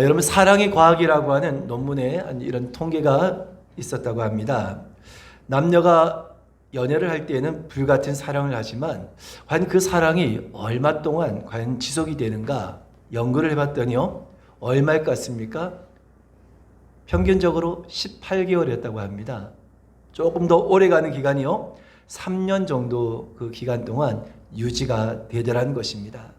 여러분 사랑의 과학이라고 하는 논문에 이런 통계가 있었다고 합니다. 남녀가 연애를 할 때에는 불같은 사랑을 하지만 과연 그 사랑이 얼마 동안 과연 지속이 되는가 연구를 해봤더니요. 얼마일 것 같습니까? 평균적으로 18개월이었다고 합니다. 조금 더 오래가는 기간이요. 3년 정도 그 기간 동안 유지가 되더라는 것입니다.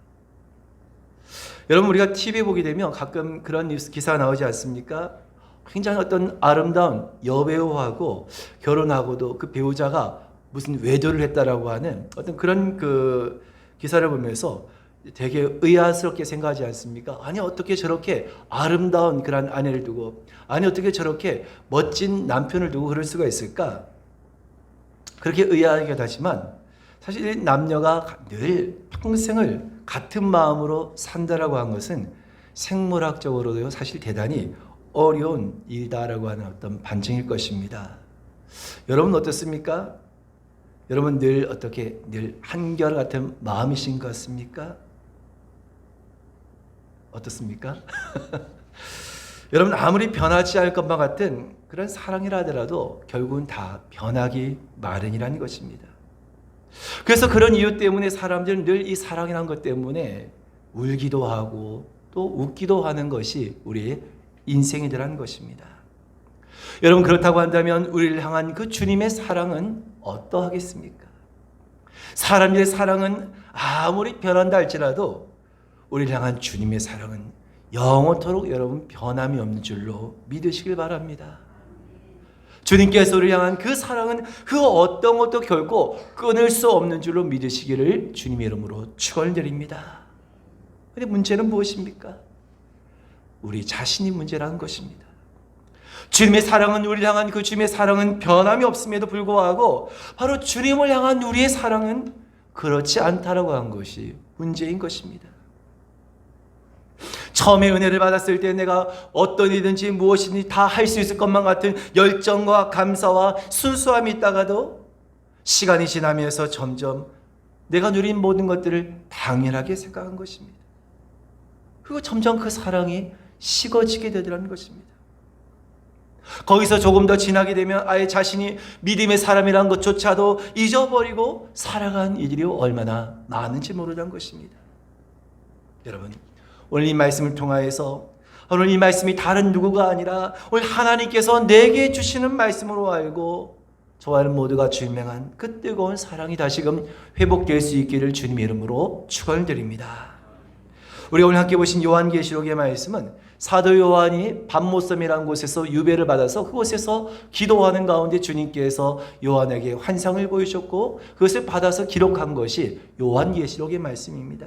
여러분 우리가 TV에 보게 되면 가끔 그런 뉴스 기사가 나오지 않습니까? 굉장히 어떤 아름다운 여배우하고 결혼하고도 그 배우자가 무슨 외도를 했다라고 하는 어떤 그런 그 기사를 보면서 되게 의아스럽게 생각하지 않습니까? 아니 어떻게 저렇게 아름다운 그런 아내를 두고 아니 어떻게 저렇게 멋진 남편을 두고 그럴 수가 있을까? 그렇게 의아하게 하지만 사실 남녀가 늘 평생을 같은 마음으로 산다라고 한 것은 생물학적으로도 사실 대단히 어려운 일이다라고 하는 어떤 반증일 것입니다. 여러분 어떻습니까? 여러분 늘 어떻게 늘 한결같은 마음이신 것 같습니까? 어떻습니까? 여러분 아무리 변하지 않을 것만 같은 그런 사랑이라 하더라도 결국은 다 변하기 마련이라는 것입니다. 그래서 그런 이유 때문에 사람들은 늘 이 사랑이라는 것 때문에 울기도 하고 또 웃기도 하는 것이 우리의 인생이라는 것입니다. 여러분 그렇다고 한다면 우리를 향한 그 주님의 사랑은 어떠하겠습니까? 사람들의 사랑은 아무리 변한다 할지라도 우리를 향한 주님의 사랑은 영원토록 여러분 변함이 없는 줄로 믿으시길 바랍니다. 주님께서 우리를 향한 그 사랑은 그 어떤 것도 결코 끊을 수 없는 줄로 믿으시기를 주님의 이름으로 축원드립니다. 그런데 문제는 무엇입니까? 우리 자신이 문제라는 것입니다. 주님의 사랑은 우리를 향한 그 주님의 사랑은 변함이 없음에도 불구하고 바로 주님을 향한 우리의 사랑은 그렇지 않다라고 한 것이 문제인 것입니다. 처음에 은혜를 받았을 때 내가 어떤 일이든지 무엇이든지 다 할 수 있을 것만 같은 열정과 감사와 순수함이 있다가도 시간이 지나면서 점점 내가 누린 모든 것들을 당연하게 생각한 것입니다. 그리고 점점 그 사랑이 식어지게 되더라는 것입니다. 거기서 조금 더 지나게 되면 아예 자신이 믿음의 사람이라는 것조차도 잊어버리고 살아간 일들이 얼마나 많은지 모르는 것입니다. 여러분 오늘 이 말씀을 통하여서 오늘 이 말씀이 다른 누구가 아니라 오늘 하나님께서 내게 주시는 말씀으로 알고 저와 모두가 주명한 그 뜨거운 사랑이 다시금 회복될 수 있기를 주님의 이름으로 축원드립니다. 우리가 오늘 함께 보신 요한계시록의 말씀은 사도 요한이 밤모섬이라는 곳에서 유배를 받아서 그곳에서 기도하는 가운데 주님께서 요한에게 환상을 보이셨고 그것을 받아서 기록한 것이 요한계시록의 말씀입니다.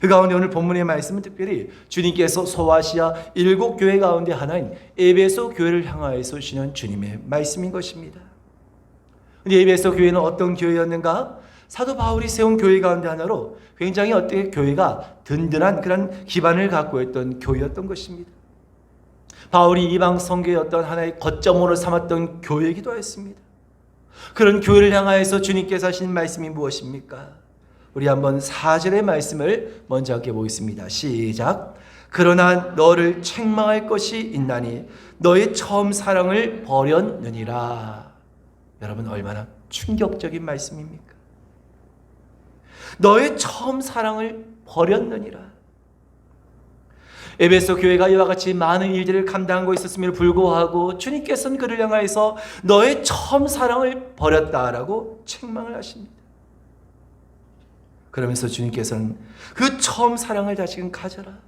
그 가운데 오늘 본문의 말씀은 특별히 주님께서 소아시아 7교회 가운데 하나인 에베소 교회를 향하여서 주시는 주님의 말씀인 것입니다. 근데 에베소 교회는 어떤 교회였는가? 사도 바울이 세운 교회 가운데 하나로 굉장히 어떻게 교회가 든든한 그런 기반을 갖고 있던 교회였던 것입니다. 바울이 이방 선교의 어떤 하나의 거점으로 삼았던 교회이기도 했습니다. 그런 교회를 향하여서 주님께서 하신 말씀이 무엇입니까? 우리 한번 4절의 말씀을 먼저 함께 보겠습니다. 시작. 그러나 너를 책망할 것이 있나니 너의 처음 사랑을 버렸느니라. 여러분 얼마나 충격적인 말씀입니까? 너의 처음 사랑을 버렸느니라. 에베소 교회가 이와 같이 많은 일들을 감당하고 있었음에도 불구하고 주님께서는 그를 향하여서 너의 처음 사랑을 버렸다라고 책망을 하십니다. 그러면서 주님께서는 그 처음 사랑을 다시금 가져라.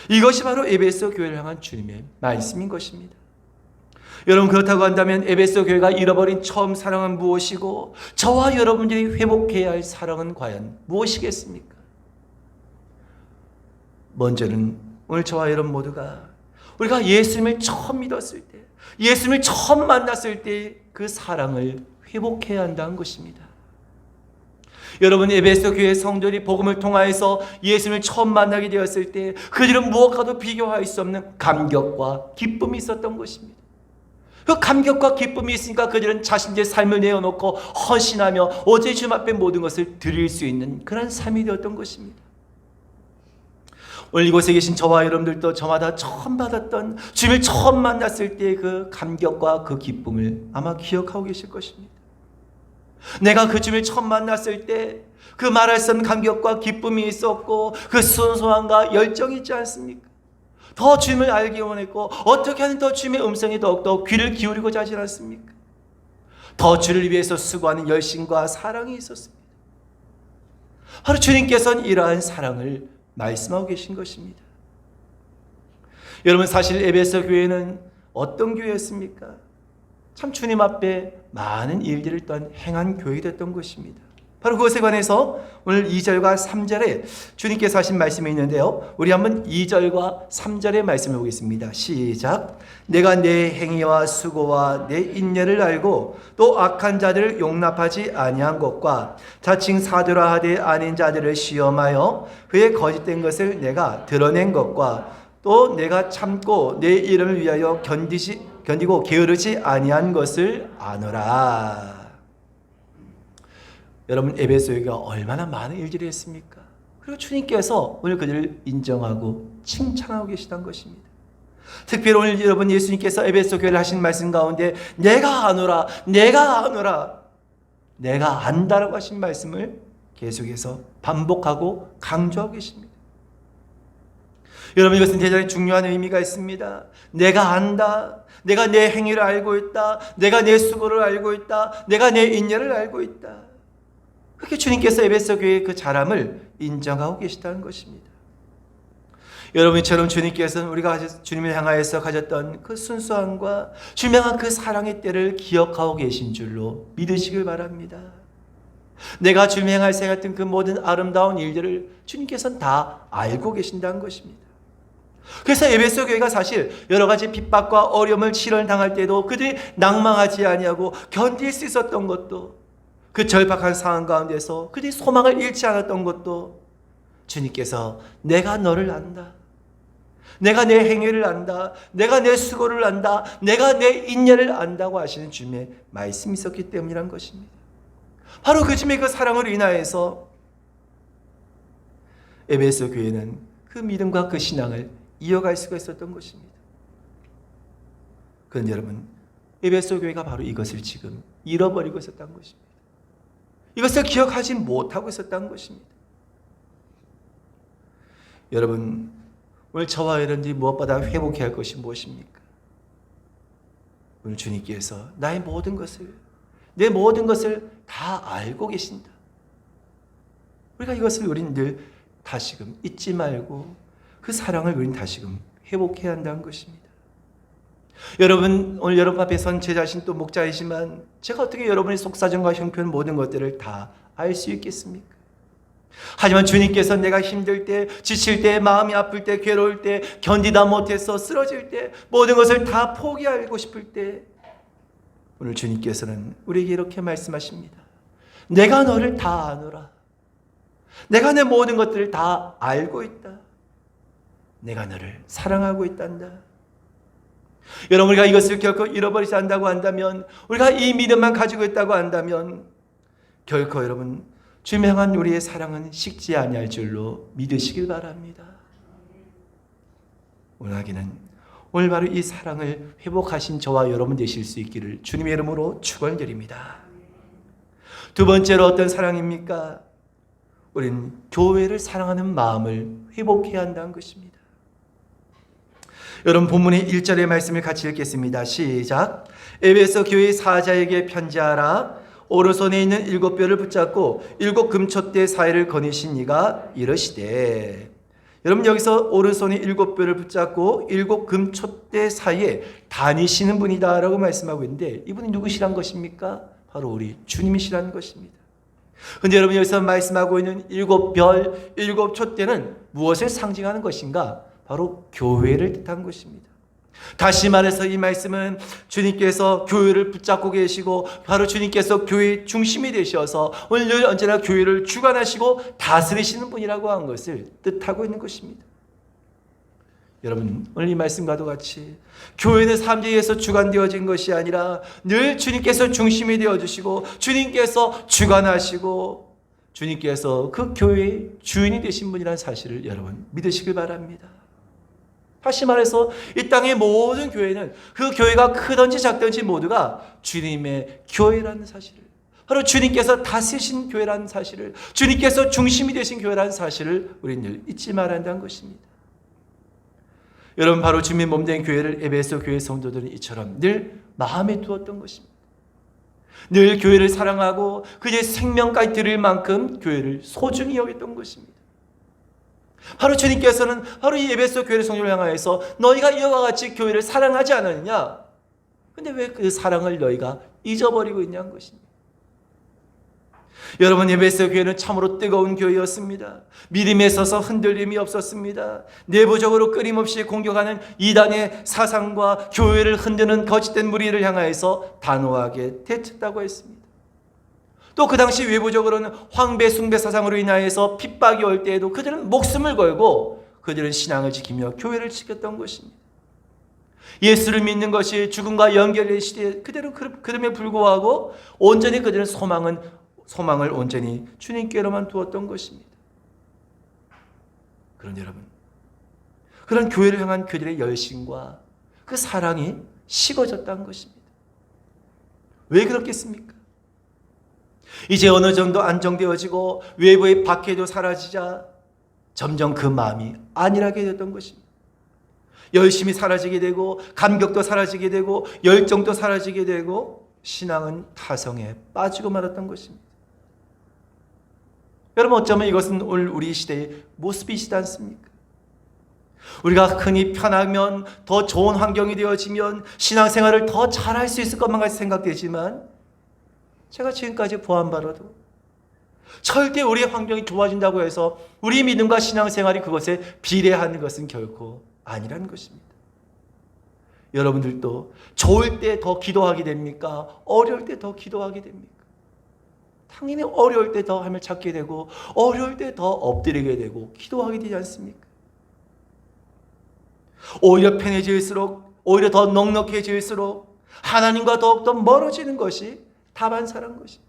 이것이 바로 에베소 교회를 향한 주님의 말씀인 것입니다. 여러분 그렇다고 한다면 에베소 교회가 잃어버린 처음 사랑은 무엇이고 저와 여러분들이 회복해야 할 사랑은 과연 무엇이겠습니까? 먼저는 오늘 저와 여러분 모두가 우리가 예수님을 처음 믿었을 때 예수님을 처음 만났을 때 그 사랑을 회복해야 한다는 것입니다. 여러분 에베소 교회 성도들이 복음을 통하여서 예수님을 처음 만나게 되었을 때 그들은 무엇과도 비교할 수 없는 감격과 기쁨이 있었던 것입니다. 그 감격과 기쁨이 있으니까 그들은 자신들의 삶을 내어놓고 헌신하며 오직 주님 앞에 모든 것을 드릴 수 있는 그런 삶이 되었던 것입니다. 오늘 이곳에 계신 저와 여러분들도 저마다 처음 받았던, 주님을 처음 만났을 때의 그 감격과 그 기쁨을 아마 기억하고 계실 것입니다. 내가 그 주님을 처음 만났을 때 그 말할 수 없는 감격과 기쁨이 있었고 그 순수함과 열정이 있지 않습니까? 더 주님을 알기 원했고 어떻게 하면 더 주님의 음성에 더욱더 귀를 기울이고자 하지 않았습니까? 더 주를 위해서 수고하는 열심과 사랑이 있었습니다. 바로 주님께서는 이러한 사랑을 말씀하고 계신 것입니다. 여러분, 사실 에베소 교회는 어떤 교회였습니까? 참 주님 앞에 많은 일들을 또한 행한 교회가 됐던 것입니다. 바로 그것에 관해서 오늘 2절과 3절에 주님께서 하신 말씀이 있는데요, 우리 한번 2절과 3절의 말씀을 보겠습니다. 시작. 내가 내 행위와 수고와 내 인내를 알고 또 악한 자들을 용납하지 아니한 것과 자칭 사도라 하되 아닌 자들을 시험하여 그의 거짓된 것을 내가 드러낸 것과 또 내가 참고 내 이름을 위하여 견디고 게으르지 아니한 것을 아노라. 여러분, 에베소교회가 얼마나 많은 일들을 했습니까? 그리고 주님께서 오늘 그들을 인정하고 칭찬하고 계시다는 것입니다. 특별히 오늘 여러분, 예수님께서 에베소 교회를 하신 말씀 가운데 내가 아노라, 내가 아노라, 내가 안다라고 하신 말씀을 계속해서 반복하고 강조하고 계십니다. 여러분, 이것은 대단히 중요한 의미가 있습니다. 내가 안다, 내가 내 행위를 알고 있다, 내가 내 수고를 알고 있다, 내가 내 인내를 알고 있다. 그렇게 주님께서 에베소 교회의 그 자람을 인정하고 계시다는 것입니다. 여러분처럼 주님께서는 우리가 주님을 향하여서 가졌던 그 순수함과 주님을 향한 그 사랑의 때를 기억하고 계신 줄로 믿으시길 바랍니다. 내가 주님을 향하여서 했던 그 모든 아름다운 일들을 주님께서는 다 알고 계신다는 것입니다. 그래서 에베소 교회가 사실 여러 가지 핍박과 어려움을 시련을 당할 때도 그들이 낭망하지 아니하고 견딜 수 있었던 것도, 그 절박한 상황 가운데서 그들이 소망을 잃지 않았던 것도 주님께서 내가 너를 안다, 내가 내 행위를 안다, 내가 내 수고를 안다, 내가 내 인내를 안다고 하시는 주님의 말씀이 있었기 때문이란 것입니다. 바로 그 주님의 그 사랑으로 인하여서 에베소 교회는 그 믿음과 그 신앙을 이어갈 수가 있었던 것입니다. 그런데 여러분, 에베소 교회가 바로 이것을 지금 잃어버리고 있었던 것입니다. 이것을 기억하지 못하고 있었던 것입니다. 여러분, 오늘 저와 여러분들이 무엇보다 회복해야 할 것이 무엇입니까? 오늘 주님께서 나의 모든 것을, 내 모든 것을 다 알고 계신다. 우리가 이것을 우리는 늘 다시금 잊지 말고 그 사랑을 우리는 다시금 회복해야 한다는 것입니다. 여러분, 오늘 여러분 앞에 선 제 자신 또 목자이지만 제가 어떻게 여러분의 속사정과 형편 모든 것들을 다 알 수 있겠습니까? 하지만 주님께서 내가 힘들 때, 지칠 때, 마음이 아플 때, 괴로울 때, 견디다 못해서 쓰러질 때, 모든 것을 다 포기하고 싶을 때 오늘 주님께서는 우리에게 이렇게 말씀하십니다. 내가 너를 다 아노라. 내가 내 모든 것들을 다 알고 있다. 내가 너를 사랑하고 있단다. 여러분, 우리가 이것을 결코 잃어버리지 않는다고 한다면, 우리가 이 믿음만 가지고 있다고 한다면 결코 여러분 주님을 향한 우리의 사랑은 식지 아니할 줄로 믿으시길 바랍니다. 원하기는 오늘 바로 이 사랑을 회복하신 저와 여러분 되실 수 있기를 주님의 이름으로 축원드립니다. 두 번째로 어떤 사랑입니까? 우리는 교회를 사랑하는 마음을 회복해야 한다는 것입니다. 여러분, 본문의 1절의 말씀을 같이 읽겠습니다. 시작. 에베소 교회 사자에게 편지하라. 오른손에 있는 7뼈를 붙잡고 7 금촛대 사이를 거니신 이가 이르시되. 여러분, 여기서 오른손에 7뼈를 붙잡고 7 금촛대 사이에 다니시는 분이다 라고 말씀하고 있는데, 이분이 누구시란 것입니까? 바로 우리 주님이시라는 것입니다. 그런데 여러분, 여기서 말씀하고 있는 7별, 7 촛대는 무엇을 상징하는 것인가? 바로 교회를 뜻한 것입니다. 다시 말해서 이 말씀은 주님께서 교회를 붙잡고 계시고 바로 주님께서 교회의 중심이 되셔서 오늘 늘 언제나 교회를 주관하시고 다스리시는 분이라고 한 것을 뜻하고 있는 것입니다. 여러분, 오늘 이 말씀과도 같이 교회는 사람들에 의해서 주관되어진 것이 아니라 늘 주님께서 중심이 되어주시고 주님께서 주관하시고 주님께서 그 교회의 주인이 되신 분이라는 사실을 여러분 믿으시길 바랍니다. 다시 말해서 이 땅의 모든 교회는 그 교회가 크든지 작든지 모두가 주님의 교회라는 사실을, 바로 주님께서 다스리신 교회라는 사실을, 주님께서 중심이 되신 교회라는 사실을 우리는 늘 잊지 말아야 한다는 것입니다. 여러분, 바로 주님의 몸된 교회를 에베소 교회 성도들은 이처럼 늘 마음에 두었던 것입니다. 늘 교회를 사랑하고 그의 생명까지 드릴 만큼 교회를 소중히 여겼던 것입니다. 바로 주님께서는 바로 이 에베소 교회 성도를 향하여서 너희가 이와 같이 교회를 사랑하지 않았느냐? 근데 왜 그 사랑을 너희가 잊어버리고 있냐는 것입니다. 여러분, 에베소 교회는 참으로 뜨거운 교회였습니다. 믿음에 있어서 흔들림이 없었습니다. 내부적으로 끊임없이 공격하는 이단의 사상과 교회를 흔드는 거짓된 무리를 향하여서 단호하게 대처했다고 했습니다. 또 그 당시 외부적으로는 황배 숭배 사상으로 인하여서 핍박이 올 때에도 그들은 목숨을 걸고 그들은 신앙을 지키며 교회를 지켰던 것입니다. 예수를 믿는 것이 죽음과 연결된 시대에 그들은 그럼에 불구하고 온전히 그들은 소망을 온전히 주님께로만 두었던 것입니다. 그런데 여러분, 그런 교회를 향한 그들의 열심과 그 사랑이 식어졌다는 것입니다. 왜 그렇겠습니까? 이제 어느 정도 안정되어지고 외부의 박해도 사라지자 점점 그 마음이 안일하게 됐던 것입니다. 열심이 사라지게 되고 감격도 사라지게 되고 열정도 사라지게 되고 신앙은 타성에 빠지고 말았던 것입니다. 여러분, 어쩌면 이것은 오늘 우리 시대의 모습이시지 않습니까? 우리가 흔히 편하면, 더 좋은 환경이 되어지면 신앙생활을 더 잘할 수 있을 것만 같이 생각되지만, 제가 지금까지 보안 바로도 절대 우리의 환경이 좋아진다고 해서 우리 믿음과 신앙생활이 그것에 비례하는 것은 결코 아니라는 것입니다. 여러분들도 좋을 때 더 기도하게 됩니까? 어려울 때 더 기도하게 됩니까? 당연히 어려울 때 더 하나님을 찾게 되고 어려울 때 더 엎드리게 되고 기도하게 되지 않습니까? 오히려 편해질수록, 오히려 더 넉넉해질수록 하나님과 더욱더 멀어지는 것이 다반사란 것이,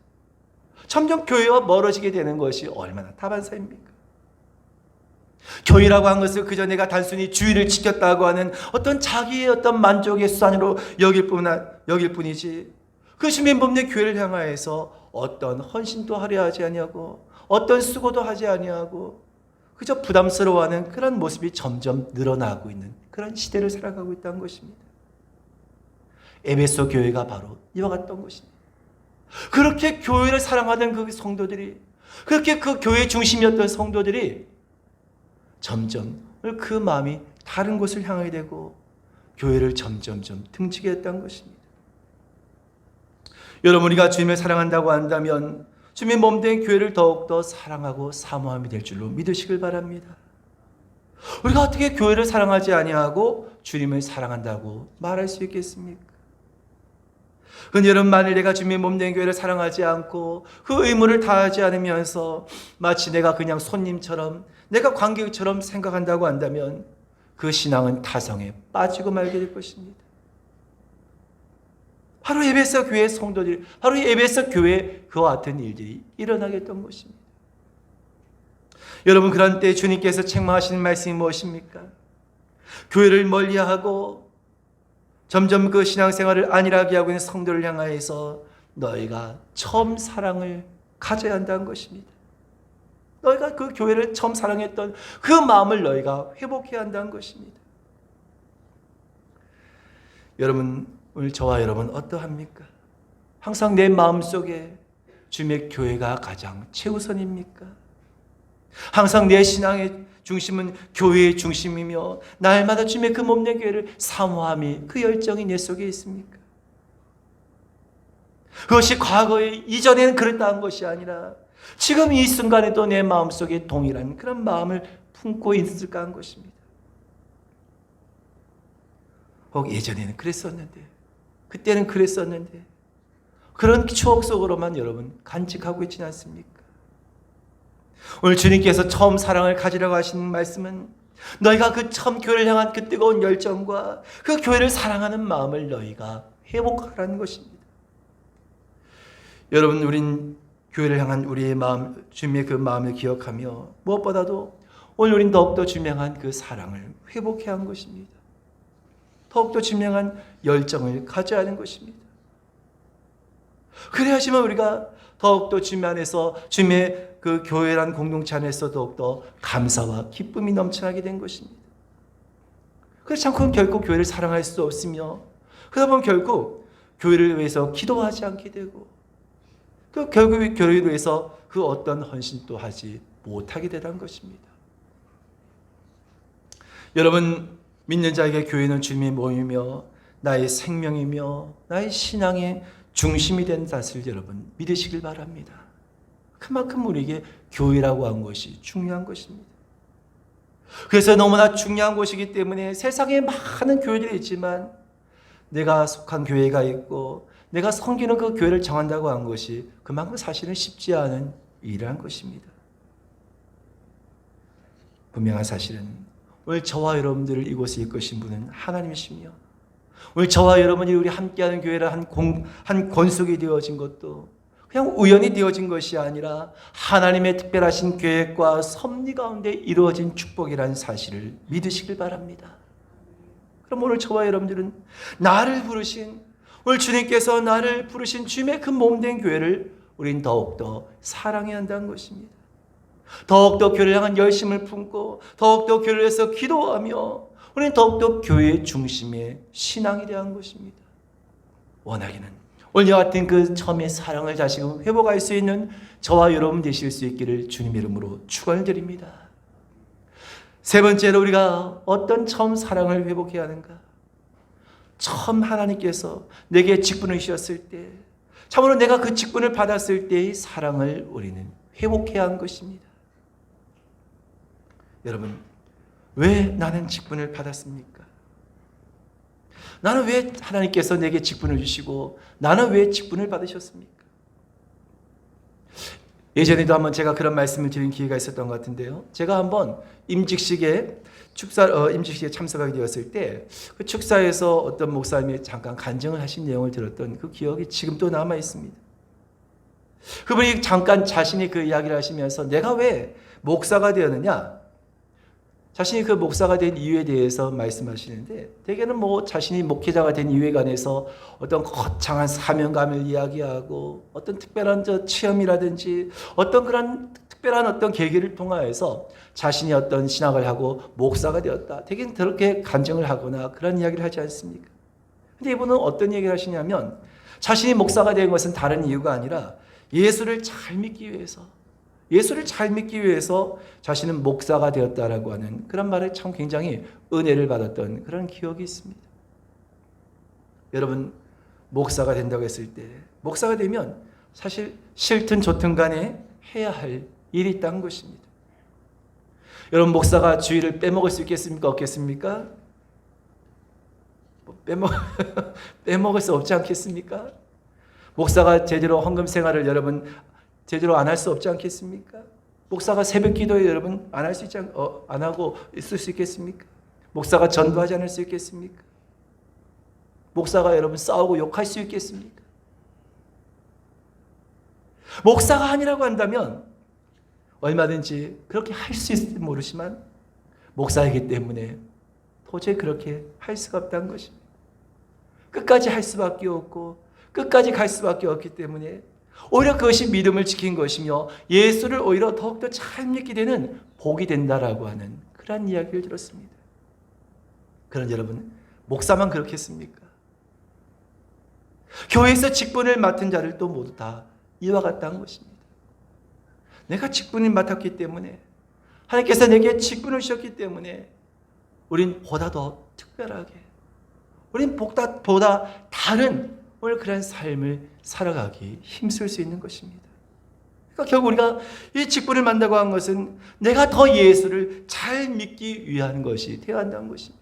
점점 교회와 멀어지게 되는 것이 얼마나 다반사입니까? 교회라고 한 것을 그저 내가 단순히 주의를 지켰다고 하는 어떤 자기의 어떤 만족의 수단으로 여길 뿐이지, 그 주님 몸의 교회를 향하여서 어떤 헌신도 하려 하지 아니하고 어떤 수고도 하지 아니하고 그저 부담스러워하는 그런 모습이 점점 늘어나고 있는 그런 시대를 살아가고 있다는 것입니다. 에베소 교회가 바로 이와 같던 것입니다. 그렇게 교회를 사랑하던 그 성도들이, 그렇게 그 교회의 중심이었던 성도들이 점점 그 마음이 다른 곳을 향하게 되고 교회를 점점점 등지게 했다는 것입니다. 여러분, 우리가 주님을 사랑한다고 한다면 주님의 몸된 교회를 더욱더 사랑하고 사모함이 될 줄로 믿으시길 바랍니다. 우리가 어떻게 교회를 사랑하지 아니하고 주님을 사랑한다고 말할 수 있겠습니까? 그런데 여러분, 만일 내가 주님의 몸된 교회를 사랑하지 않고 그 의무를 다하지 않으면서 마치 내가 그냥 손님처럼, 내가 관객처럼 생각한다고 한다면 그 신앙은 타성에 빠지고 말게 될 것입니다. 바로 에베소 교회의 성도들이, 바로 이 에베소 교회에 그와 같은 일들이 일어나게 했던 것입니다. 여러분, 그런 때 주님께서 책망하시는 말씀이 무엇입니까? 교회를 멀리하고 점점 그 신앙생활을 안일하게 하고 있는 성도를 향하여서 너희가 처음 사랑을 가져야 한다는 것입니다. 너희가 그 교회를 처음 사랑했던 그 마음을 너희가 회복해야 한다는 것입니다. 여러분, 오늘 저와 여러분 어떠합니까? 항상 내 마음속에 주님의 교회가 가장 최우선입니까? 항상 내 신앙의 중심은 교회의 중심이며 날마다 주님의 그 몸된 교회를 사모함이, 그 열정이 내 속에 있습니까? 그것이 과거에 이전에는 그랬다는 것이 아니라 지금 이 순간에도 내 마음속에 동일한 그런 마음을 품고 있을까 하는 것입니다. 혹 예전에는 그랬었는데, 그때는 그랬었는데, 그런 추억 속으로만 여러분 간직하고 있지는 않습니까? 오늘 주님께서 처음 사랑을 가지라고 하시는 말씀은 너희가 그 처음 교회를 향한 그 뜨거운 열정과 그 교회를 사랑하는 마음을 너희가 회복하라는 것입니다. 여러분, 우린 교회를 향한 우리의 마음, 주님의 그 마음을 기억하며 무엇보다도 오늘 우린 더욱더 주명한 그 사랑을 회복해야 하는 것입니다. 더욱더 주명한 열정을 가져야 하는 것입니다. 그래야지만 우리가 더욱더 주님 안에서 주님의 그 교회란 공동체 안에서 더욱더 감사와 기쁨이 넘쳐나게 된 것입니다. 그렇지 않고는 결국 교회를 사랑할 수 없으며 그러다 보면 결국 교회를 위해서 기도하지 않게 되고 그 결국 교회를 위해서 그 어떤 헌신도 하지 못하게 되는 것입니다. 여러분, 믿는 자에게 교회는 주님의 몸이며 나의 생명이며 나의 신앙의 중심이 된 사실을 여러분 믿으시길 바랍니다. 그만큼 우리에게 교회라고 한 것이 중요한 것입니다. 그래서 너무나 중요한 것이기 때문에 세상에 많은 교회들이 있지만 내가 속한 교회가 있고 내가 섬기는 그 교회를 정한다고 한 것이 그만큼 사실은 쉽지 않은 일이란 것입니다. 분명한 사실은 오늘 저와 여러분들을 이곳에 이끄신 분은 하나님이시며 오늘 저와 여러분이 우리 함께하는 교회라 한 권속이 되어진 것도 그냥 우연히 되어진 것이 아니라 하나님의 특별하신 계획과 섭리 가운데 이루어진 축복이라는 사실을 믿으시길 바랍니다. 그럼 오늘 저와 여러분들은 나를 부르신 오늘 주님께서 나를 부르신 주님의 그 몸된 교회를 우린 더욱더 사랑해야 한다는 것입니다. 더욱더 교회를 향한 열심을 품고 더욱더 교회를 위해서 기도하며 우리는 더욱더 교회의 중심에 신앙이 되어야 하는 것입니다. 원하기는 오늘 이와 같은 그 처음의 사랑을 다시금 회복할 수 있는 저와 여러분 되실 수 있기를 주님 이름으로 축원을 드립니다. 세 번째로 우리가 어떤 처음 사랑을 회복해야 하는가? 처음 하나님께서 내게 직분을 주셨을 때 참으로 내가 그 직분을 받았을 때의 사랑을 우리는 회복해야 하는 것입니다. 여러분, 왜 나는 직분을 받았습니까? 나는 왜 하나님께서 내게 직분을 주시고 나는 왜 직분을 받으셨습니까? 예전에도 한번 제가 그런 말씀을 드린 기회가 있었던 것 같은데요. 제가 한번 임직식에 참석하게 되었을 때 그 축사에서 어떤 목사님이 잠깐 간증을 하신 내용을 들었던 그 기억이 지금도 남아 있습니다. 그분이 잠깐 자신이 그 이야기를 하시면서 내가 왜 목사가 되었느냐? 자신이 그 목사가 된 이유에 대해서 말씀하시는데 대개는 자신이 목회자가 된 이유에 관해서 어떤 거창한 사명감을 이야기하고 어떤 특별한 체험이라든지 어떤 그런 특별한 어떤 계기를 통하여서 자신이 어떤 신학을 하고 목사가 되었다. 대개는 그렇게 간증을 하거나 그런 이야기를 하지 않습니까? 근데 이분은 어떤 얘기를 하시냐면 자신이 목사가 된 것은 다른 이유가 아니라 예수를 잘 믿기 위해서 자신은 목사가 되었다라고 하는 그런 말에 참 굉장히 은혜를 받았던 그런 기억이 있습니다. 여러분, 목사가 된다고 했을 때 목사가 되면 사실 싫든 좋든 간에 해야 할 일이 있다는 것입니다. 여러분, 목사가 주일을 빼먹을 수 있겠습니까? 없겠습니까? 빼먹을 수 없지 않겠습니까? 목사가 제대로 헌금 생활을 여러분 제대로 안 할 수 없지 않겠습니까? 목사가 새벽 기도에 여러분 안 하고 있을 수 있겠습니까? 목사가 전도하지 않을 수 있겠습니까? 목사가 여러분 싸우고 욕할 수 있겠습니까? 목사가 아니라고 한다면 얼마든지 그렇게 할 수 있을지 모르지만 목사이기 때문에 도저히 그렇게 할 수가 없다는 것입니다. 끝까지 할 수밖에 없고 끝까지 갈 수밖에 없기 때문에 오히려 그것이 믿음을 지킨 것이며 예수를 오히려 더욱더 잘 믿게 되는 복이 된다라고 하는 그런 이야기를 들었습니다. 그런 여러분, 목사만 그렇겠습니까? 교회에서 직분을 맡은 자를 또 모두 다 이와 같다는 것입니다. 내가 직분을 맡았기 때문에 하나님께서 내게 직분을 주셨기 때문에 우린 보다 더 특별하게 우린 보다 다른 오늘 그런 삶을 살아가기 힘쓸 수 있는 것입니다. 그러니까 결국 우리가 이 직분을 만나고 한 것은 내가 더 예수를 잘 믿기 위한 것이 되어야 한다는 것입니다.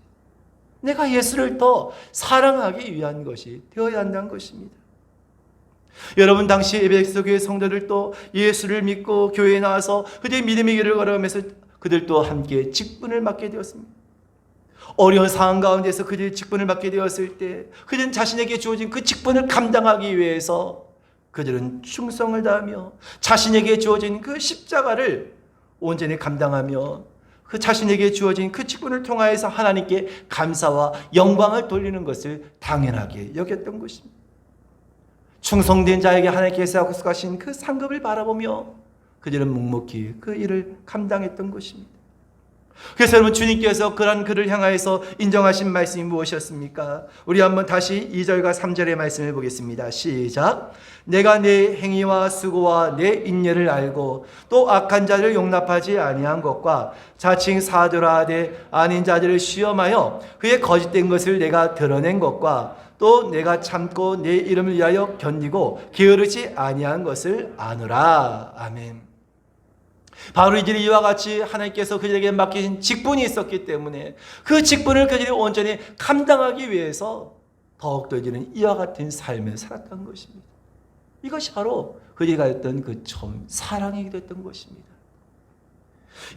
내가 예수를 더 사랑하기 위한 것이 되어야 한다는 것입니다. 여러분, 당시 에베소 교회 성도들도 예수를 믿고 교회에 나와서 그들의 믿음의 길을 걸어가면서 그들도 함께 직분을 맡게 되었습니다. 어려운 상황 가운데서 그들이 직분을 맡게 되었을 때 그들은 자신에게 주어진 그 직분을 감당하기 위해서 그들은 충성을 다하며 자신에게 주어진 그 십자가를 온전히 감당하며 그 자신에게 주어진 그 직분을 통하여서 하나님께 감사와 영광을 돌리는 것을 당연하게 여겼던 것입니다. 충성된 자에게 하나님께서 약속하신 그 상급을 바라보며 그들은 묵묵히 그 일을 감당했던 것입니다. 그래서 여러분, 주님께서 그런 그를 향하여서 인정하신 말씀이 무엇이었습니까? 우리 한번 다시 2절과 3절의 말씀을 보겠습니다. 시작. 내가 내 행위와 수고와 내 인내를 알고 또 악한 자를 용납하지 아니한 것과 자칭 사도라 하되 아닌 자들을 시험하여 그의 거짓된 것을 내가 드러낸 것과 또 내가 참고 내 이름을 위하여 견디고 게으르지 아니한 것을 아노라. 아멘. 바로 이들이 이와 같이 하나님께서 그들에게 맡기신 직분이 있었기 때문에 그 직분을 그들이 온전히 감당하기 위해서 더욱더 이들은 이와 같은 삶을 살았던 것입니다. 이것이 바로 그들이 가졌던 그 처음 사랑이 됐던 것입니다.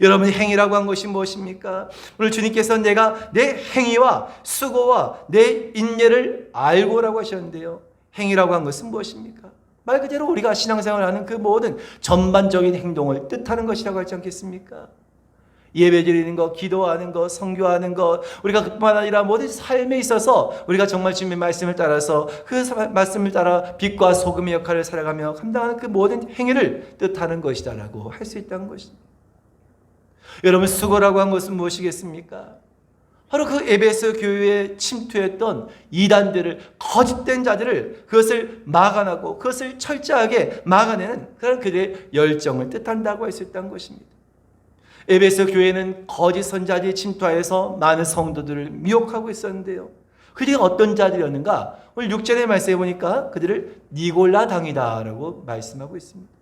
여러분, 행위라고 한 것이 무엇입니까? 오늘 주님께서 내가 내 행위와 수고와 내 인내를 알고라고 하셨는데요, 행위라고 한 것은 무엇입니까? 말 그대로 우리가 신앙생활을 하는 그 모든 전반적인 행동을 뜻하는 것이라고 하지 않겠습니까? 예배 드리는 것, 기도하는 것, 선교하는 것, 우리가 그뿐만 아니라 모든 삶에 있어서 우리가 정말 주님의 말씀을 따라서 그 말씀을 따라 빛과 소금의 역할을 살아가며 감당하는 그 모든 행위를 뜻하는 것이다라고 할 수 있다는 것입니다. 여러분, 수고라고 한 것은 무엇이겠습니까? 바로 그 에베소 교회에 침투했던 이단들을, 거짓된 자들을, 그것을 막아내고 그것을 철저하게 막아내는 그런 그들의 열정을 뜻한다고 할 수 있다는 것입니다. 에베소 교회는 거짓 선자들이 침투하여서 많은 성도들을 미혹하고 있었는데요, 그들이 어떤 자들이었는가? 오늘 6절의 말씀에 보니까 그들을 니골라 당이다라고 말씀하고 있습니다.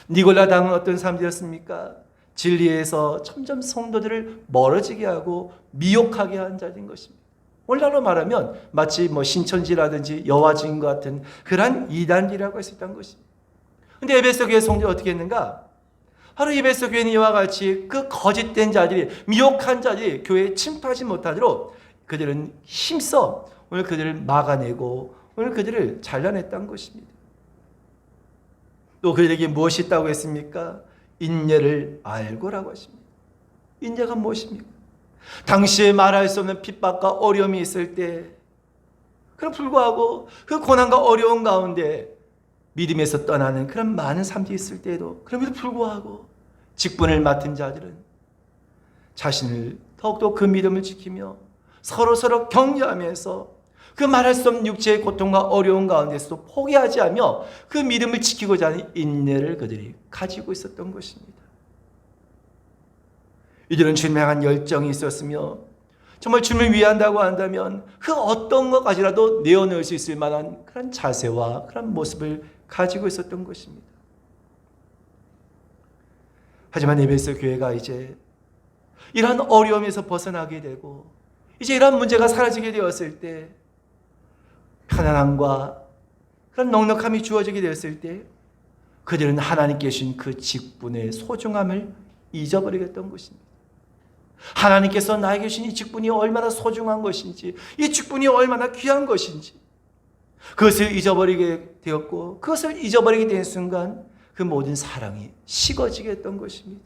니골라 당은 어떤 사람들이었습니까? 진리에서 점점 성도들을 멀어지게 하고 미혹하게 한 자인 것입니다. 오늘날로 말하면 마치 신천지라든지 여화주인 같은 그러한 이단이라고 할 수 있다는 것입니다. 그런데 에베소 교회 성도들이 어떻게 했는가? 바로 에베소 교회는 이와 같이 그 거짓된 자들이, 미혹한 자들이 교회에 침투하지 못하도록 그들은 힘써 오늘 그들을 막아내고 오늘 그들을 잘라냈다는 것입니다. 또 그들에게 무엇이 있다고 했습니까? 인내를 알고라고 하십니다. 인내가 무엇입니까? 당시에 말할 수 없는 핍박과 어려움이 있을 때, 그럼 불구하고 그 고난과 어려움 가운데 믿음에서 떠나는 그런 많은 사람들이 있을 때에도, 그럼에도 불구하고 직분을 맡은 자들은 자신을 더욱더 그 믿음을 지키며 서로 격려하면서 그 말할 수 없는 육체의 고통과 어려움 가운데서도 포기하지 않으며 그 믿음을 지키고자 하는 인내를 그들이 가지고 있었던 것입니다. 이들은 주님을 향한 열정이 있었으며 정말 주님을 위한다고 한다면 그 어떤 것까지라도 내어놓을 수 있을 만한 그런 자세와 그런 모습을 가지고 있었던 것입니다. 하지만 에베소 교회가 이제 이러한 어려움에서 벗어나게 되고 이제 이러한 문제가 사라지게 되었을 때, 편안함과 그런 넉넉함이 주어지게 되었을 때 그들은 하나님께 주신 그 직분의 소중함을 잊어버리게 됐던 것입니다. 하나님께서 나에게 주신 이 직분이 얼마나 소중한 것인지, 이 직분이 얼마나 귀한 것인지 그것을 잊어버리게 되었고, 그것을 잊어버리게 된 순간 그 모든 사랑이 식어지게 했던 것입니다.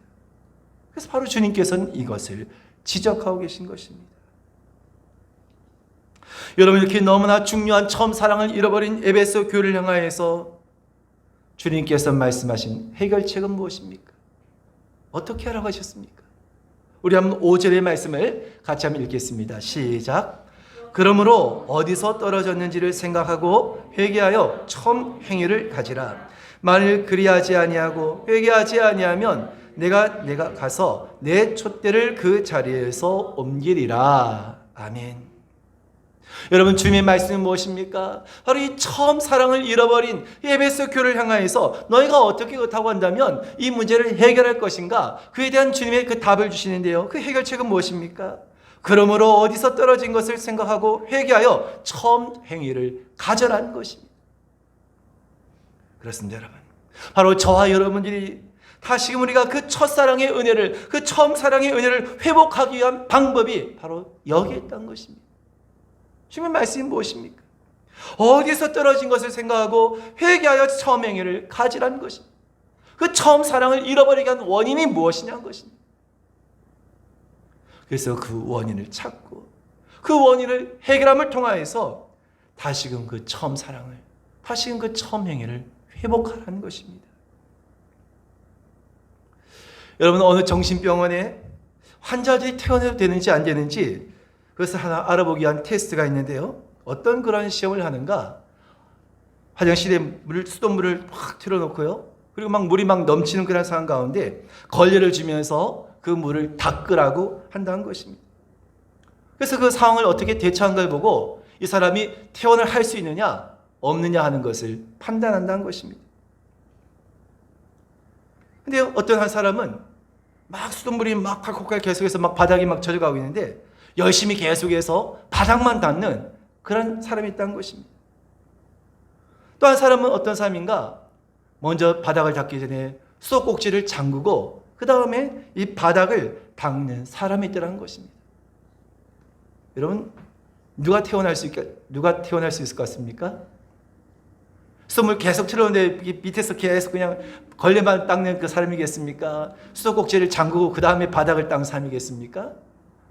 그래서 바로 주님께서는 이것을 지적하고 계신 것입니다. 여러분, 이렇게 너무나 중요한 처음 사랑을 잃어버린 에베소 교회를 향하여서 주님께서 말씀하신 해결책은 무엇입니까? 어떻게 하라고 하셨습니까? 우리 한번 5절의 말씀을 같이 한번 읽겠습니다. 시작. 그러므로 어디서 떨어졌는지를 생각하고 회개하여 처음 행위를 가지라. 만일 그리하지 아니하고 회개하지 아니하면 내가 가서 내 촛대를 그 자리에서 옮기리라. 아멘. 여러분, 주님의 말씀은 무엇입니까? 바로 이 처음 사랑을 잃어버린 에베소 교회를 향하여서 너희가 어떻게 그렇다고 한다면 이 문제를 해결할 것인가? 그에 대한 주님의 그 답을 주시는데요, 그 해결책은 무엇입니까? 그러므로 어디서 떨어진 것을 생각하고 회개하여 처음 행위를 가져라는 것입니다. 그렇습니다, 여러분. 바로 저와 여러분들이 다시금 우리가 그 첫사랑의 은혜를, 그 처음 사랑의 은혜를 회복하기 위한 방법이 바로 여기에 있다는 것입니다. 주님의 말씀이 무엇입니까? 어디서 떨어진 것을 생각하고 회개하여 처음 행위를 가지라는 것입니다. 그 처음 사랑을 잃어버리게 한 원인이 무엇이냐는 것입니다. 그래서 그 원인을 찾고 그 원인을 해결함을 통하여서 다시금 그 처음 사랑을, 다시금 그 처음 행위를 회복하라는 것입니다. 여러분, 어느 정신병원에 환자들이 퇴원해도 되는지 안 되는지 그것을 하나 알아보기 위한 테스트가 있는데요. 어떤 그런 시험을 하는가? 화장실에 수돗물을 확 틀어놓고요. 그리고 막 물이 막 넘치는 그런 상황 가운데 걸레를 주면서 그 물을 닦으라고 한다는 것입니다. 그래서 그 상황을 어떻게 대처한 걸 보고 이 사람이 퇴원을 할 수 있느냐 없느냐 하는 것을 판단한다는 것입니다. 근데 어떤 한 사람은 막 수돗물이 막 콸콸콸 계속해서 막 바닥이 막 젖어가고 있는데 열심히 계속해서 바닥만 닦는 그런 사람이 있다는 것입니다. 또 한 사람은 어떤 사람인가? 먼저 바닥을 닦기 전에 수도꼭지를 잠그고 그 다음에 이 바닥을 닦는 사람이 있더라는 것입니다. 여러분, 누가 태어날 수 있을 것 같습니까? 수돗물 계속 틀었는데 밑에서 계속 그냥 걸레만 닦는 그 사람이겠습니까? 수도꼭지를 잠그고 그 다음에 바닥을 닦는 사람이겠습니까?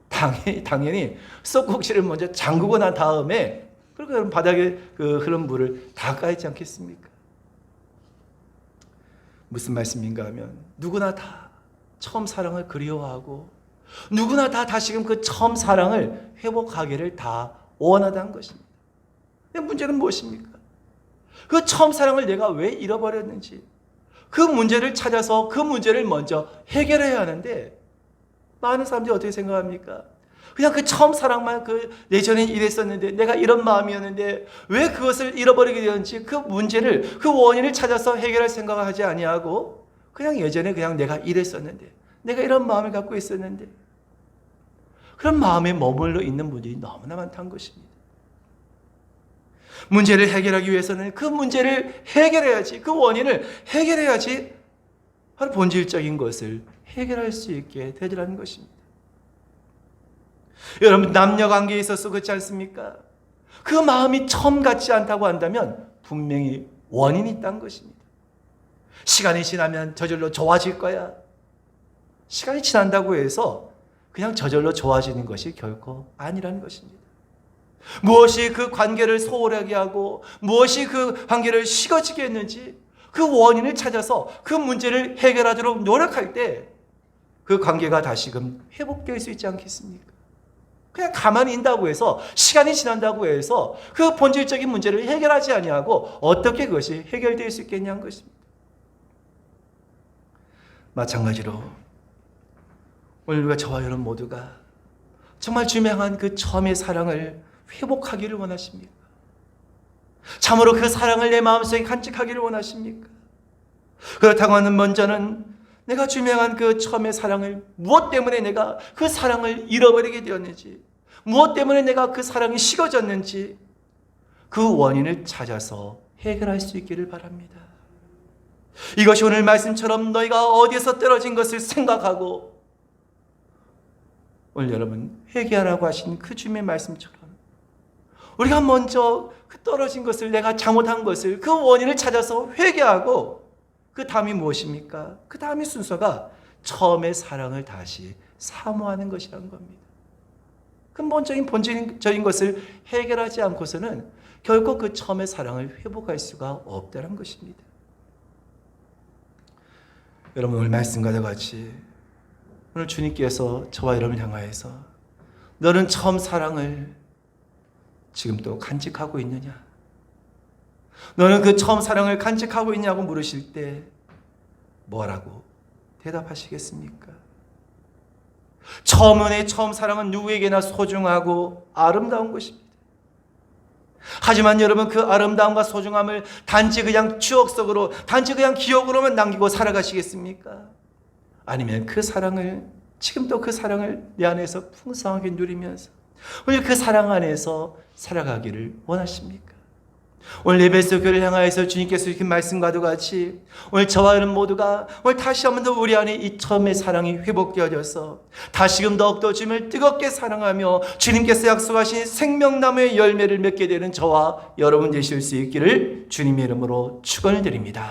당연히 수도꼭지를 먼저 잠그고 난 다음에 그럼 바닥에 그 흐른 물을 닦아야 하지 않겠습니까? 무슨 말씀인가 하면 누구나 다 처음 사랑을 그리워하고 누구나 다 다시금 그 처음 사랑을 회복하기를 다 원하다는 것입니다. 문제는 무엇입니까? 그 처음 사랑을 내가 왜 잃어버렸는지 그 문제를 찾아서 그 문제를 먼저 해결해야 하는데 많은 사람들이 어떻게 생각합니까? 그냥 그 처음 사랑만 예전엔 이랬었는데 내가 이런 마음이었는데 왜 그것을 잃어버리게 되었는지 그 문제를 그 원인을 찾아서 해결할 생각을 하지 아니하고 그냥 예전에 그냥 내가 이랬었는데 내가 이런 마음을 갖고 있었는데 그런 마음에 머물러 있는 분들이 너무나 많다는 것입니다. 문제를 해결하기 위해서는 그 문제를 해결해야지, 그 원인을 해결해야지 바로 본질적인 것을 해결할 수 있게 되리라는 것입니다. 여러분, 남녀 관계에 있어서 그렇지 않습니까? 그 마음이 처음 같지 않다고 한다면 분명히 원인이 있다는 것입니다. 시간이 지나면 저절로 좋아질 거야. 시간이 지난다고 해서 그냥 저절로 좋아지는 것이 결코 아니라는 것입니다. 무엇이 그 관계를 소홀하게 하고 무엇이 그 관계를 식어지게 했는지 그 원인을 찾아서 그 문제를 해결하도록 노력할 때 그 관계가 다시금 회복될 수 있지 않겠습니까? 그냥 가만히 있다고 해서 시간이 지난다고 해서 그 본질적인 문제를 해결하지 아니하고 어떻게 그것이 해결될 수 있겠냐는 것입니다. 마찬가지로 오늘 우리가 저와 여러분 모두가 정말 주명한 그 처음의 사랑을 회복하기를 원하십니까? 참으로 그 사랑을 내 마음속에 간직하기를 원하십니까? 그렇다고 하는 먼저는 내가 주명한 그 처음의 사랑을 무엇 때문에 내가 그 사랑을 잃어버리게 되었는지 무엇 때문에 내가 그 사랑이 식어졌는지 그 원인을 찾아서 해결할 수 있기를 바랍니다. 이것이 오늘 말씀처럼 너희가 어디에서 떨어진 것을 생각하고 오늘 여러분 회개하라고 하신 그 주님의 말씀처럼 우리가 먼저 그 떨어진 것을 내가 잘못한 것을 그 원인을 찾아서 회개하고 그 다음이 무엇입니까? 그 다음의 순서가 처음의 사랑을 다시 사모하는 것이라는 겁니다. 근본적인 본질적인 것을 해결하지 않고서는 결코 그 처음의 사랑을 회복할 수가 없다는 것입니다. 여러분, 오늘 말씀과 같이 오늘 주님께서 저와 여러분을 향하여서 너는 처음 사랑을 지금도 간직하고 있느냐? 너는 그 처음 사랑을 간직하고 있냐고 물으실 때 뭐라고 대답하시겠습니까? 처음 사랑은 누구에게나 소중하고 아름다운 것입니다. 하지만 여러분 그 아름다움과 소중함을 단지 그냥 추억 속으로 단지 그냥 기억으로만 남기고 살아가시겠습니까? 아니면 그 사랑을 지금도 그 사랑을 내 안에서 풍성하게 누리면서 오늘 그 사랑 안에서 살아가기를 원하십니까? 오늘 예배소 교회를 향하여서 주님께서 주신 말씀과도 같이 오늘 저와 여러분 모두가 오늘 다시 한 번 더 우리 안에 이 처음의 사랑이 회복되어져서 다시금 더욱더 주님을 뜨겁게 사랑하며 주님께서 약속하신 생명나무의 열매를 맺게 되는 저와 여러분 되실 수 있기를 주님의 이름으로 축원을 드립니다.